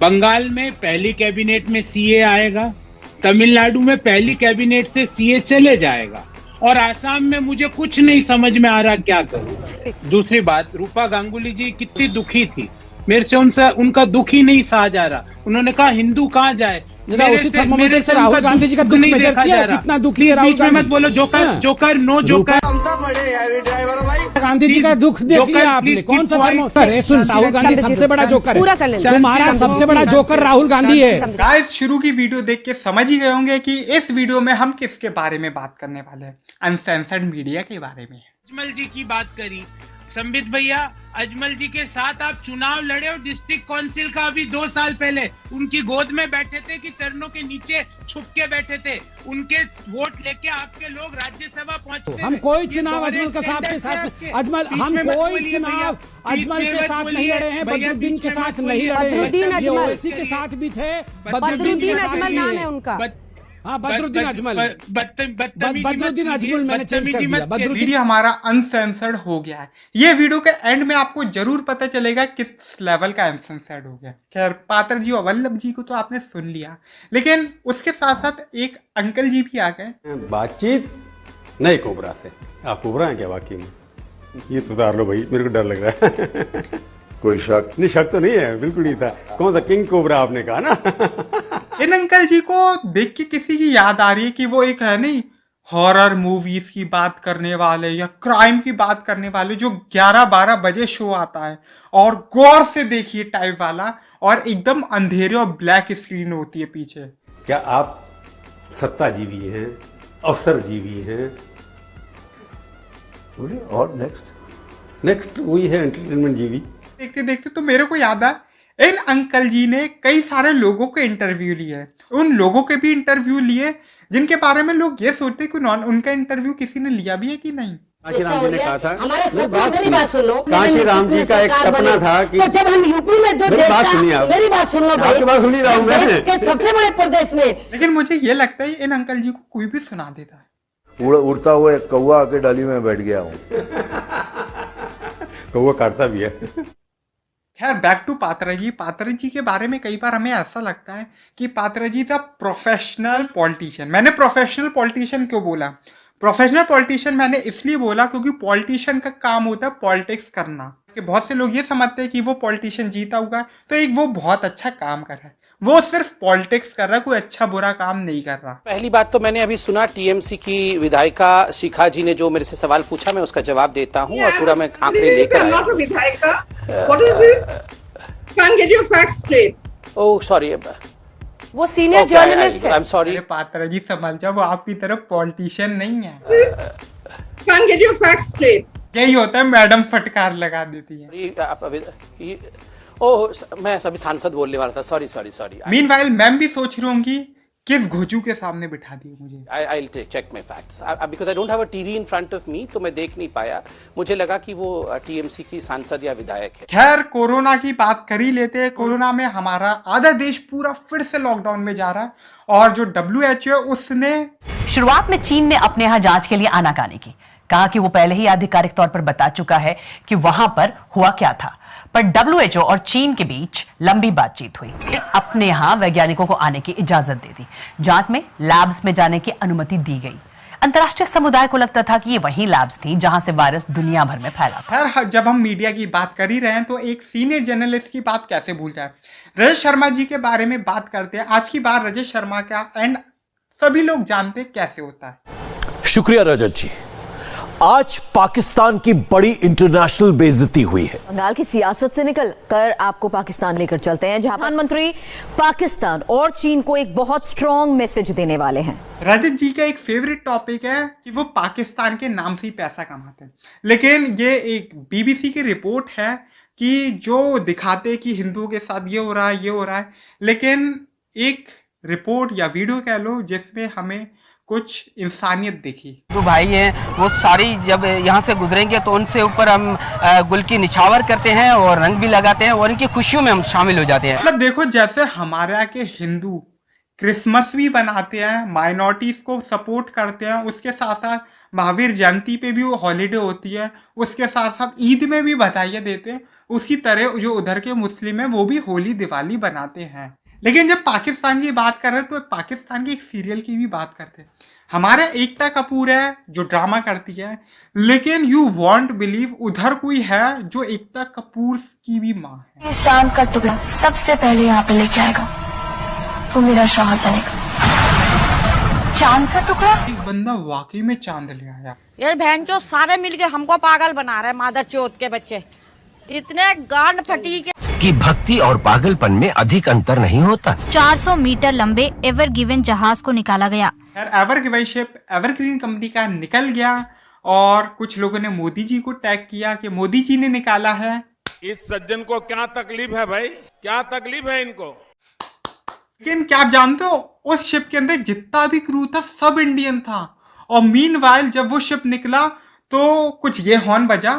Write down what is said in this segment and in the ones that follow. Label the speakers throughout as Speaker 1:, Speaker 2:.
Speaker 1: बंगाल में पहली कैबिनेट में सीए आएगा, तमिलनाडु में पहली कैबिनेट से सीए चले जाएगा, और आसाम में मुझे कुछ नहीं समझ में आ रहा क्या करूं। दूसरी बात, रूपा गांगुली जी कितनी दुखी थी, मेरे से उनका दुख ही नहीं सहा जा रहा। उन्होंने कहा हिंदू कहाँ जाए, मेरे से राहुल गांधी जी का दुख नहीं देखा जा रहा। कितना दुखी है राहुल गांधी, मत बोलो joker joker no joker.
Speaker 2: Gandhi ji का दुख देख लिया आपने, कौन सा जोकर है? सुन, राहुल गांधी सबसे बड़ा जोकर है, तुम्हारा सबसे बड़ा जोकर राहुल गांधी है।
Speaker 3: गाइस, शुरू की वीडियो देख के समझ ही गए होंगे कि इस वीडियो में हम किसके बारे में बात करने वाले हैं। अनसेंसर्ड मीडिया के बारे में।
Speaker 1: अजमल जी की बात करी, संबित भैया अजमल जी के साथ आप चुनाव लड़े और डिस्ट्रिक्ट काउंसिल का अभी 2 साल पहले उनकी गोद में बैठे थे कि चरणों के नीचे छुप के बैठे थे, उनके वोट लेके आपके लोग राज्यसभा पहुंचे।
Speaker 2: हम कोई चुनाव अजमल के साथ अजमल हम कोई चुनाव अजमल के साथ नहीं लड़े हैं, बदरुद्दीन के साथ नहीं लड़े हैं, ये ओवैसी के साथ भी थे।
Speaker 4: बदरुद्दीन अजमल नाम है उनका।
Speaker 2: हाँ, बदरुद्दीन अजमल, बदरुद्दीन अजमल मैंने चेंज कर दिया।
Speaker 3: वीडियो हमारा अनसेंसर्ड हो गया है। ये वीडियो के एंड में आपको जरूर पता चलेगा किस लेवल का अनसेंसर्ड हो गया। खैर, पात्र जी और वल्लभ जी को तो आपने सुन लिया, लेकिन उसके साथ साथ एक अंकल जी भी आ गए।
Speaker 5: बातचीत नहीं कोबरा से। आप कोबरा हैं क्या वाकई में? ये तो उतार लो भाई, मेरे को डर लग रहा है। कोई शक नहीं, शक तो नहीं है, बिल्कुल नहीं था। कौन सा किंग कोबरा आपने कहा ना?
Speaker 3: इन अंकल जी को देख के किसी की याद आ रही है कि वो एक है नहीं, हॉरर मूवीज की बात करने वाले या क्राइम की बात करने वाले, जो 11-12 बजे शो आता है और गौर से देखिए टाइप वाला, और एकदम अंधेरे और ब्लैक स्क्रीन होती है पीछे।
Speaker 5: क्या आप सत्ताजीवी हैं, अफसरजीवी हैं? और नेक्स्ट वही है एंटरटेनमेंट जीवी।
Speaker 3: देखते देखते तो मेरे को याद आया, इन अंकल जी ने कई सारे लोगों के इंटरव्यू लिए, उन लोगों के भी इंटरव्यू लिए जिनके बारे में लोग ये सोचते कि उनका इंटरव्यू किसी ने लिया भी है कि नहीं।
Speaker 5: काशी राम जी ने कहा था,
Speaker 4: मेरी बात सुन लो,
Speaker 5: काशी राम जी का एक सपना था कि
Speaker 4: तो जब हम यूपी में जो
Speaker 5: मेरी बात सुनिए आप,
Speaker 4: मेरी बात सुन लो भाई,
Speaker 5: आपकी बात सुन ही रहा हूं मैं,
Speaker 4: के सबसे बड़े प्रदेश में।
Speaker 3: लेकिन मुझे ये लगता है इन अंकल जी को कोई भी सुना देता है।
Speaker 6: उड़ता हुआ एक कौवा आके डाली में बैठ गया हूँ।
Speaker 5: कौवा काटता भी है।
Speaker 3: खैर, बैक टू पात्रा जी। पात्रा जी के बारे में कई बार हमें ऐसा लगता है कि पात्रा जी था प्रोफेशनल पॉलिटिशियन। मैंने प्रोफेशनल पॉलिटिशियन क्यों बोला? प्रोफेशनल पॉलिटिशियन मैंने इसलिए बोला क्योंकि पॉलिटिशियन का काम होता है पॉलिटिक्स करना। कि बहुत से लोग ये समझते हैं कि वो पॉलिटिशियन जीता हुआ तो एक वो बहुत अच्छा काम कर रहा है, वो सिर्फ पॉलिटिक्स कर रहा है, कोई अच्छा बुरा काम नहीं कर रहा।
Speaker 7: पहली बात तो मैंने अभी सुना टीएमसी की विधायिका शिखा जी ने जो मेरे से सवाल पूछा, मैं उसका जवाब देता हूँ और पूरा मैं आंकड़े लेकर आया। ओह सॉरी,
Speaker 4: वो सीनियर जर्नलिस्ट है।
Speaker 7: I am sorry.
Speaker 3: Patra ji समझ जाओ, वो आपकी तरफ पॉलिटिशियन नहीं है। यही होता है, मैडम फटकार लगा देती है।
Speaker 7: ओह, मैं अभी सांसद बोलने वाला था, सॉरी।
Speaker 3: मीनवाइल मैम भी सोच रही होंगी किस घोचू के सामने बिठा दिए मुझे।
Speaker 7: I'll check my facts because I don't have a TV in front of me, तो मैं देख नहीं पाया। मुझे लगा कि वो टीएमसी की सांसद या विधायक है।
Speaker 3: खैर, कोरोना की बात कर ही लेते हैं। कोरोना में हमारा आधा देश पूरा फिर से लॉकडाउन में जा रहा है, और जो WHO है उसने
Speaker 8: शुरुआत में चीन ने अपने यहाँ जांच के लिए आनाकानी की, कहा कि वो पहले ही आधिकारिक तौर पर बता चुका है कि वहां पर हुआ क्या था, पर WHO और चीन के बीच लंबी बातचीत हुई, अपने यहां वैज्ञानिकों को आने की इजाजत दे दी, जांच में लैब्स में जाने की अनुमति दी गई। अंतर्राष्ट्रीय समुदाय को लगता था कि ये वही लैब्स थी जहां से वायरस दुनिया भर में फैला था।
Speaker 3: खैर, जब हम मीडिया की बात कर ही रहे हैं तो एक सीनियर जर्नलिस्ट की बात कैसे भूल जाए। रजत शर्मा जी के बारे में बात करते हैं। आज की बार रजत शर्मा का एंड सभी लोग जानते हैं कैसे होता है।
Speaker 9: शुक्रिया रजत जी। आज पाकिस्तान की बड़ी इंटरनेशनल बेइज्जती हुई है।
Speaker 4: बंगाल की सियासत से निकल कर आपको पाकिस्तान लेकर चलते हैं, जहां प्रधानमंत्री पाकिस्तान और चीन को एक बहुत स्ट्रॉन्ग मैसेज देने वाले हैं।
Speaker 3: रजत जी का एक फेवरेट टॉपिक है कि वो पाकिस्तान के नाम से ही पैसा कमाते हैं, लेकिन ये एक BBC की रिपोर्ट है कि जो दिखाते हैं कि हिंदुओं के साथ ये हो रहा है, लेकिन एक रिपोर्ट या वीडियो कह लो जिसमें हमें कुछ इंसानियत देखी।
Speaker 10: जो भाई हैं वो सारी जब यहाँ से गुजरेंगे तो उनसे ऊपर हम गुल की निछावर करते हैं और रंग भी लगाते हैं और इनकी खुशियों में हम शामिल हो जाते हैं।
Speaker 3: मतलब देखो, जैसे हमारे यहाँ के हिंदू क्रिसमस भी बनाते हैं, माइनॉरिटीज को सपोर्ट करते हैं, उसके साथ साथ महावीर जयंती पे भी वो हॉलीडे होती है, उसके साथ साथ ईद में भी बधाइयाँ देते हैं, उसी तरह जो उधर के मुस्लिम हैं वो भी होली दिवाली बनाते हैं। लेकिन जब पाकिस्तान की बात कर रहे हैं तो पाकिस्तान के एक सीरियल की भी बात करते हैं। हमारे एकता कपूर है जो ड्रामा करती है, लेकिन यू वॉन्ट बिलीव उधर कोई है जो एकता कपूर की भी माँ है।
Speaker 11: इस चांद का टुकड़ा सबसे पहले यहाँ पे लेके आएगा वो मेरा शौहर बनेगा। चांद का टुकड़ा?
Speaker 3: एक बंदा वाकई में चांद ले आया।
Speaker 12: ये बहन चो सारे मिलके हमको पागल बना रहे हैं, मादर चौथ के बच्चे इतने गांड फटी के
Speaker 13: कि भक्ति और पागलपन में अधिक अंतर नहीं होता।
Speaker 14: 400 मीटर लंबे एवर गिवन जहाज को निकाला गया।
Speaker 3: Ever given ship evergreen company का निकल गया और कुछ लोगों ने मोदी जी को टैग किया कि मोदी जी ने निकाला है।
Speaker 15: इस सज्जन को क्या तकलीफ है भाई, क्या तकलीफ है इनको?
Speaker 3: लेकिन क्या आप जानते हो उस शिप के अंदर जितना भी क्रू था सब इंडियन था। और मीनवाइल जब वो शिप निकला तो कुछ ये हॉर्न बजा।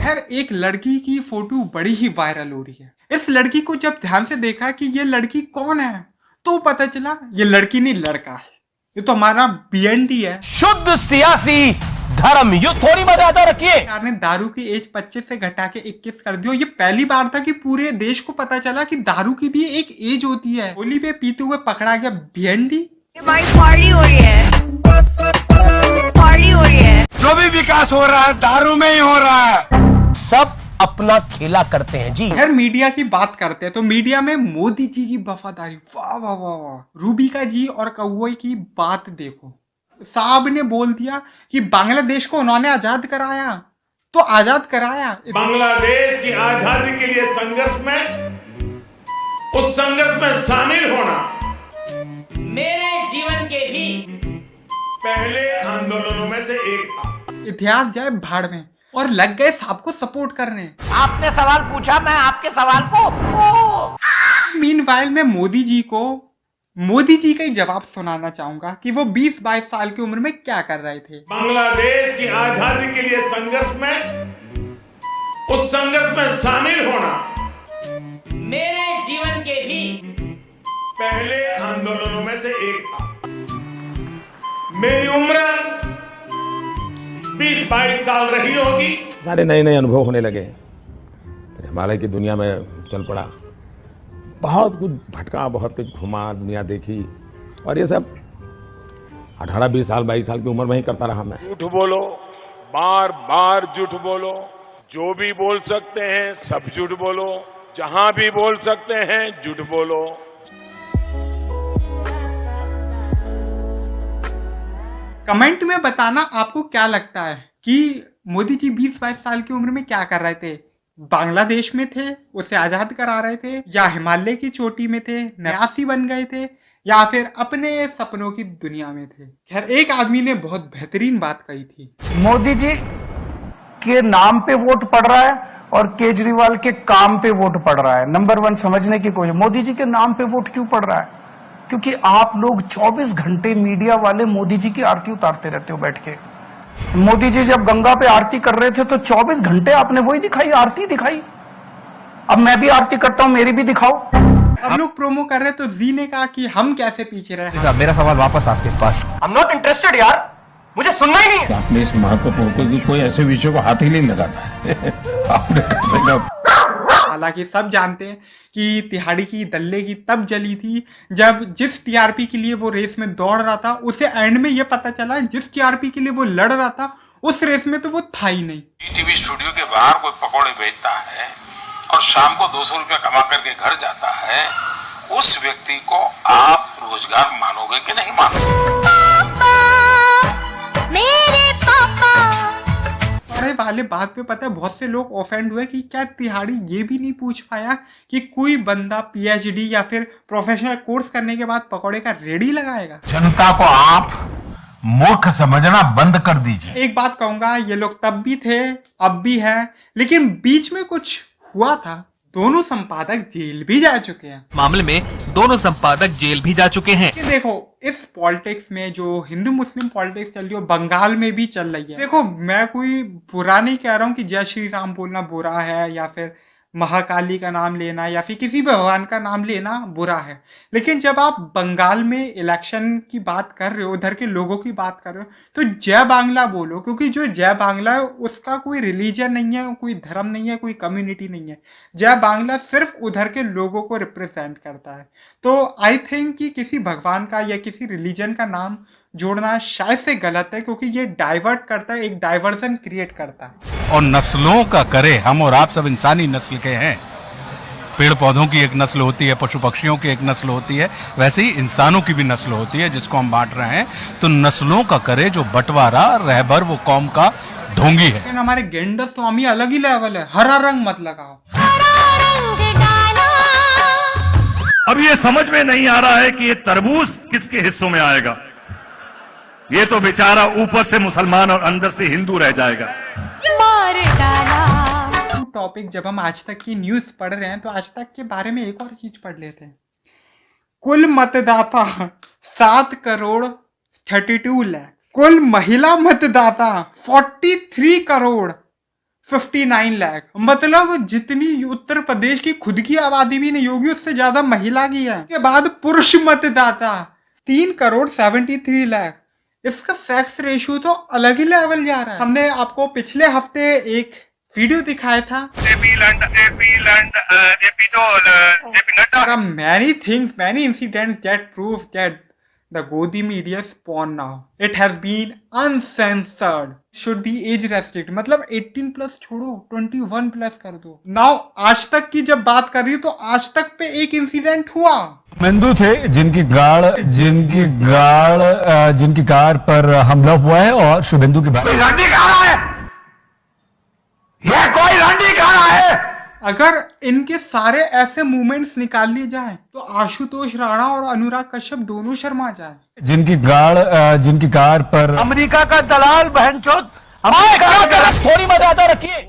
Speaker 3: खैर एक लड़की की फोटो बड़ी ही वायरल हो रही है। इस लड़की को जब ध्यान से देखा कि ये लड़की कौन है तो पता चला ये लड़की नहीं लड़का है, ये तो हमारा बीएनडी है।
Speaker 9: शुद्ध सियासी धर्म युद्ध थोड़ी मर्यादा रखिए।
Speaker 3: ने दारू की एज 25 से घटा के 21 कर दिया। ये पहली बार था कि पूरे देश को पता चला कि दारू की भी एक एज होती है। होली पे पीते हुए पकड़ा गया बीएनडी।
Speaker 12: भाई पार्टी हो रही है, पार्टी हो रही है।
Speaker 15: जो भी विकास हो रहा है दारू में ही हो रहा है।
Speaker 9: सब अपना खेला करते हैं जी।
Speaker 3: खैर मीडिया की बात करते हैं तो मीडिया में मोदी जी की वफादारी, वाह वाह वाह वाह। रूबिका जी और कौवे की बात देखो। साहब ने बोल दिया कि बांग्लादेश को उन्होंने आजाद कराया तो आजाद कराया।
Speaker 15: बांग्लादेश की आजादी के लिए संघर्ष में, उस संघर्ष में शामिल होना मेरे जीवन के भी पहले आंदोलनों में से एक था।
Speaker 3: इतिहास जाए भाड़ में और लग गए साहब को सपोर्ट करने।
Speaker 9: आपने सवाल पूछा, मैं आपके सवाल को
Speaker 3: मीनवाइल में मोदी जी का ही जवाब सुनाना चाहूंगा कि वो 20-22 साल की उम्र में क्या कर रहे थे।
Speaker 15: बांग्लादेश की आजादी के लिए संघर्ष में, उस संघर्ष में शामिल होना मेरे जीवन के भी पहले आंदोलनों में से एक था। मेरी उम्र 20-22 साल रही होगी।
Speaker 16: सारे नए नए अनुभव होने लगे, हिमालय की दुनिया में चल पड़ा, बहुत कुछ भटका, बहुत कुछ घुमा, दुनिया देखी और ये सब 18-20 साल 22 साल की उम्र में ही करता रहा मैं।
Speaker 15: झूठ बोलो, बार बार झूठ बोलो, जो भी बोल सकते हैं सब झूठ बोलो, जहां भी बोल सकते हैं झूठ बोलो।
Speaker 3: कमेंट में बताना आपको क्या लगता है कि मोदी जी 20-22 साल की उम्र में क्या कर रहे थे। बांग्लादेश में थे, उसे आजाद करा रहे थे, या हिमालय की चोटी में थे, न्यासी बन गए थे, या फिर अपने सपनों की दुनिया में थे। खैर एक आदमी ने बहुत बेहतरीन बात कही थी।
Speaker 17: मोदी जी के नाम पे वोट पड़ रहा है और केजरीवाल के काम पे वोट पड़ रहा है। नंबर 1 समझने की कोशिश, मोदी जी के नाम पे वोट क्यों पड़ रहा है? क्योंकि आप लोग 24 घंटे मीडिया वाले मोदी जी की आरती उतारते रहते हो बैठ के। मोदी जी जब गंगा पे आरती कर रहे थे तो 24 घंटे आपने वही दिखाई, आरती दिखाई। अब मैं भी आरती करता हूं, मेरी भी दिखाओ।
Speaker 3: अब लोग प्रोमो कर रहे तो जी ने कहा कि हम कैसे पीछे रहे।
Speaker 18: साहब मेरा सवाल वापस आपके पास।
Speaker 9: आई एम नॉट इंटरेस्टेड यार, मुझे सुनना ही नहीं है।
Speaker 16: आपने इस महत्वपूर्ण की कोई ऐसे विषय को हाथ ही नहीं लगाता है। आपने कैसे कहा?
Speaker 3: हालांकि सब जानते हैं कि तिहाड़ी की दल्ले की तब जली थी जब जिस टीआरपी के लिए वो रेस में दौड़ रहा था उसे एंड में ये पता चला जिस टीआरपी के लिए वो लड़ रहा था उस रेस में तो वो था ही नहीं।
Speaker 19: टीवी स्टूडियो के बाहर कोई पकौड़े बेचता है और शाम को 200 रुपया कमा करके घर जाता है, उस व्यक्ति को आप रोजगार मानोगे कि नहीं मानोगे?
Speaker 3: पढ़े वाले बात पे पता है बहुत से लोग ऑफेंड हुए कि क्या तिहाड़ी ये भी नहीं पूछ पाया कि कोई बंदा पीएचडी या फिर प्रोफेशनल कोर्स करने के बाद पकौड़े का रेडी लगाएगा।
Speaker 19: जनता को आप मूर्ख समझना बंद कर दीजिए।
Speaker 3: एक बात कहूंगा, ये लोग तब भी थे अब भी है, लेकिन बीच में कुछ हुआ था। दोनों संपादक जेल भी जा चुके हैं।
Speaker 18: मामले में दोनों संपादक जेल भी जा चुके हैं।
Speaker 3: देखो इस पॉलिटिक्स में जो हिंदू मुस्लिम पॉलिटिक्स चल रही है बंगाल में भी चल रही है। देखो मैं कोई बुरा नहीं कह रहा हूँ कि जय श्री राम बोलना बुरा है या फिर महाकाली का नाम लेना या फिर किसी भी भगवान का नाम लेना बुरा है। लेकिन जब आप बंगाल में इलेक्शन की बात कर रहे हो, उधर के लोगों की बात कर रहे हो, तो जय बांग्ला बोलो, क्योंकि जो जय बांग्ला है उसका कोई रिलीजन नहीं है, कोई धर्म नहीं है, कोई कम्युनिटी नहीं है। जय बांग्ला सिर्फ उधर के लोगों को रिप्रेजेंट करता है। तो आई थिंक कि किसी भगवान का या किसी रिलीजन का नाम जोड़ना शायद से गलत है, क्योंकि ये डाइवर्ट करता है, एक डाइवर्जन क्रिएट करता है।
Speaker 19: और नस्लों का करे, हम और आप सब इंसानी नस्ल के हैं। पेड़ पौधों की एक नस्ल होती है, पशु पक्षियों की एक नस्ल होती है, वैसे ही इंसानों की भी नस्ल होती है जिसको हम बांट रहे हैं। तो नस्लों का करे जो बंटवारा, रहबर वो कौम का ढोंगी है।
Speaker 3: लेकिन हमारे गेंडर स्वामी अलग ही लेवल है, हरा रंग मत लगाओ।
Speaker 15: अब ये समझ में नहीं आ रहा है कि ये तरबूज किसके हिस्सों में आएगा। ये तो बेचारा ऊपर से मुसलमान और अंदर से हिंदू रह जाएगा।
Speaker 3: टॉपिक जब हम आज तक की न्यूज पढ़ रहे हैं तो आज तक के बारे में एक और चीज पढ़ लेते हैं। कुल मतदाता 7 करोड़ 32 लाख, कुल महिला मतदाता 43 करोड़ 59 लाख। मतलब जितनी उत्तर प्रदेश की खुद की आबादी भी नहीं होगी उससे ज्यादा महिला की है। उसके बाद पुरुष मतदाता 3 करोड़ 73 लाख। इसका सेक्स रेशियो तो अलग ही लेवल जा रहा है। हमने आपको पिछले हफ्ते एक वीडियो दिखाया था, JP Nadda. Many things, many incidents that proves that the Godi media is porn now. It has been uncensored. Should be age restricted. मतलब 18+ छोड़ो, 21+ कर दो। Now आज तक की जब बात कर रही हूँ तो आज तक पे एक इंसिडेंट हुआ।
Speaker 9: शुभेंदु थे जिनकी कार पर हमला हुआ है और शुभेंदु की बात
Speaker 15: रंडी कहाँ है? यह कोई रंडी कहाँ है?
Speaker 3: अगर इनके सारे ऐसे मूवमेंट्स निकाल लिए जाए तो आशुतोष राणा और अनुराग कश्यप दोनों शर्मा जाए।
Speaker 9: जिनकी कार पर
Speaker 15: अमेरिका का दलाल बहनचोद
Speaker 9: थोड़ी मर्यादा रखिए।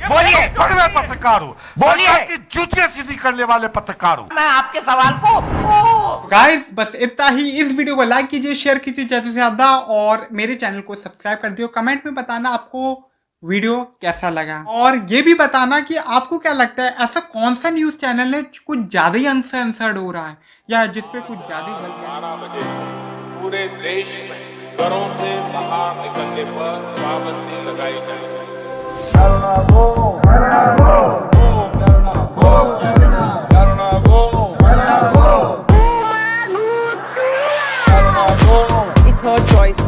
Speaker 15: बोलिए, पत्रकार हूँ, बोलिए कि जूतियां सीधी करने वाले पत्रकार हूँ। मैं आपके सवाल को
Speaker 3: गाइस बस इतना ही। इस वीडियो को लाइक कीजिए, शेयर कीजिए ज्यादा से ज्यादा और मेरे चैनल को सब्सक्राइब कर दियो। कमेंट में बताना आपको वीडियो कैसा लगा और ये भी बताना कि आपको क्या लगता है ऐसा कौन सा न्यूज चैनल है कुछ ज्यादा ही अनसेंसर्ड हो रहा है या जिसपे कुछ ज्यादा ही
Speaker 19: 12 बजे से पूरे देश में घरों से बाहर निकलने पर पाबंदी लगाई गई है।
Speaker 20: It's her choice.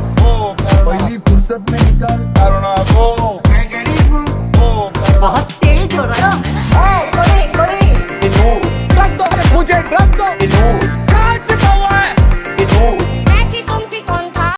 Speaker 21: पहली फुर्सत में निकाल